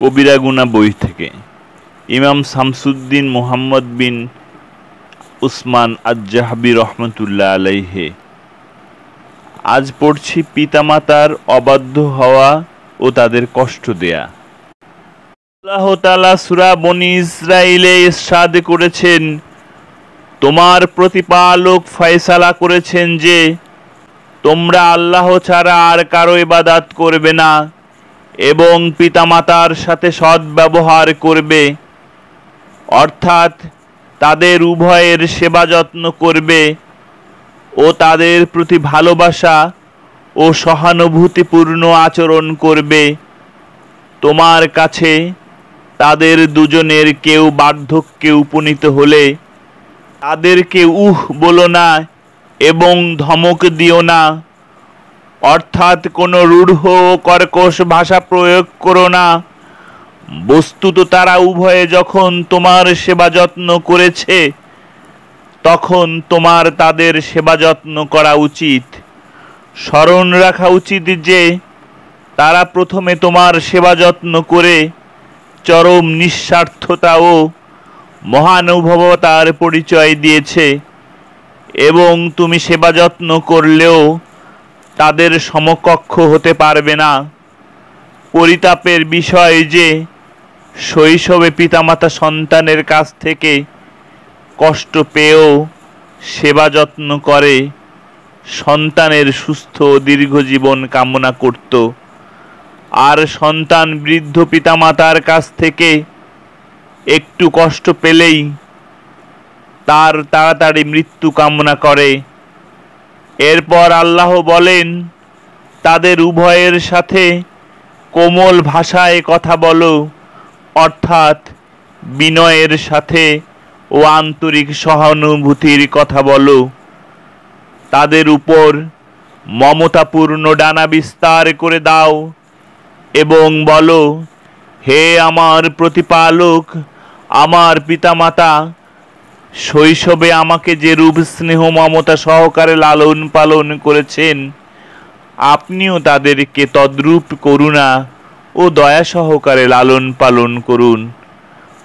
কবিরা গুনা বই থেকে ইমাম শামসুদ্দিন মুহাম্মদ বিন উসমান আজ-জাহবি রহমতুল্লাহ আলাইহে। আজ পড়ছি পিতামাতার অবাধ্য হওয়া ও তাদের কষ্ট দেয়া। আল্লাহ তাআলা সূরা বনী ইসরাঈলে ইরশাদ করেছেন, তোমার প্রতিপালক ফয়সালা করেছেন যে তোমরা আল্লাহ ছাড়া আর কারো ইবাদত করবে না এবং পিতামাতার সাথে সদ্ব্যবহার করবে, অর্থাৎ তাদের উভয়ের সেবা যত্ন করবে ও তাদের প্রতি ভালোবাসা ও সহানুভূতিপূর্ণ আচরণ করবে। তোমার কাছে তাদের দুজনের কেউ বার্ধক্যে উপনীত হলে তাদেরকে বলো না এবং ধমক দিও না, অর্থাৎ কোনো রূঢ় ও কর্কশ ভাষা প্রয়োগ করো না। বস্তুত তারা উভয়ে যখন তোমার সেবা যত্ন করেছে তখন তোমার তাদের সেবা যত্ন করা উচিত। স্মরণ রাখা উচিত যে তারা প্রথমে তোমার সেবা যত্ন করে চরম নিঃস্বার্থতা ও মহানুভবতার পরিচয় দিয়েছে এবং তুমি সেবা যত্ন করলেও তাদের সমকক্ষ হতে পারবে না। পরিতাপের বিষয় যে শৈশবে পিতামাতা সন্তানের কাছ থেকে কষ্ট পেয়েও সেবা যত্ন করে সন্তানের সুস্থ ও দীর্ঘ জীবন কামনা করত, আর সন্তান বৃদ্ধ পিতামাতার কাছ থেকে একটু কষ্ট পেলেই তার তাড়াতাড়ি মৃত্যু কামনা করে। এরপর আল্লাহ বলেন, তাদের উভয়ের সাথে কোমল ভাষায় কথা বলো, অর্থাৎ বিনয়ের সাথে ও আন্তরিক সহানুভূতির কথা বলো। তাদের উপর মমতাপূর্ণ ডানা বিস্তার করে দাও এবং বলো, হে আমার প্রতিপালক, আমার পিতামাতা শৈশবে আমাকে যে রূপ স্নেহ মমতা সহকারে লালন পালন করেছেন, আপনিও তাদেরকে তদ্রূপ করুণা ও দয়া সহকারে লালন পালন করুন।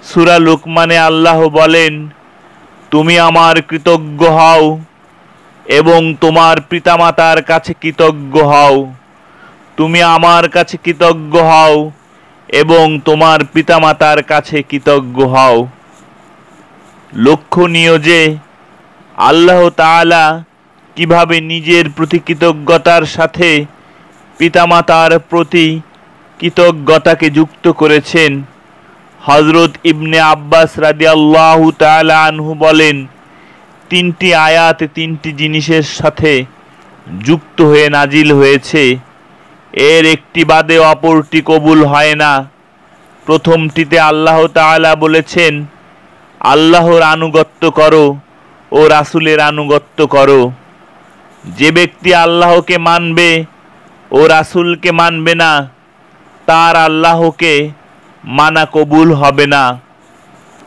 সূরা লুকমানে আল্লাহ বলেন, তুমি আমার কৃতজ্ঞ হও এবং তোমার পিতামাতার কাছে কৃতজ্ঞ হও। তুমি আমার কাছে কৃতজ্ঞ হও এবং তোমার পিতামাতার কাছে কৃতজ্ঞ হও। লক্ষণীয় যে আল্লাহ তাআলা কিভাবে নিজের প্রতি কৃতজ্ঞতার সাথে পিতামাতার প্রতি কৃতজ্ঞতাকে যুক্ত করেছেন। হযরত ইবনে আব্বাস রাদিয়াল্লাহু তাআলা আনহু বলেন, তিনটি আয়াত তিনটি জিনিসের সাথে যুক্ত হয়ে নাজিল হয়েছে, এর একটি বাদে অপরটি কবুল হয় না। প্রথমটিতে আল্লাহ তাআলা বলেছেন, আল্লাহর আনুগত্য করো ও রাসূলের আনুগত্য করো। যে ব্যক্তি আল্লাহকে মানবে ও রাসূলকে মানবে না, তার আল্লাহকে মানা কবুল হবে না।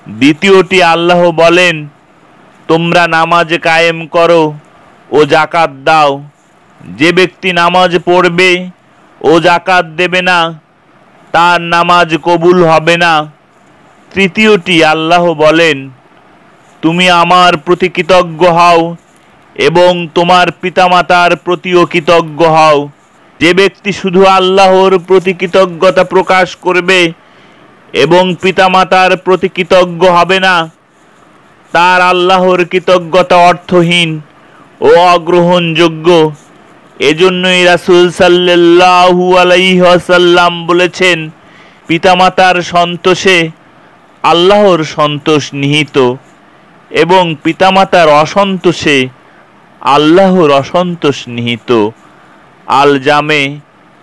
দ্বিতীয়টি আল্লাহ বলেন, তোমরা নামাজ কায়েম করো ও যাকাত দাও। যে ব্যক্তি নামাজ পড়বে ও যাকাত দেবে না, তার নামাজ কবুল হবে না। তৃতীয়টি আল্লাহ বলেন, তুমি আমার প্রতি কৃতজ্ঞ হও এবং তোমার পিতামাতার প্রতিও কৃতজ্ঞ হও। যে ব্যক্তি শুধু আল্লাহর প্রতি কৃতজ্ঞতা প্রকাশ করবে এবং পিতামাতার প্রতি কৃতজ্ঞ হবে না, তার আল্লাহর কৃতজ্ঞতা অর্থহীন ও অগ্রহণযোগ্য। এজন্যই রাসূল সাল্লাল্লাহু আলাইহি ওয়াসাল্লাম বলেছেন, পিতামাতার সন্তোষে আল্লাহর সন্তোষ নিহিত এবং পিতামাতার অসন্তোষে আল্লাহর অসন্তোষ নিহিত। আল জামে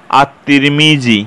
আত-তিরমিজি।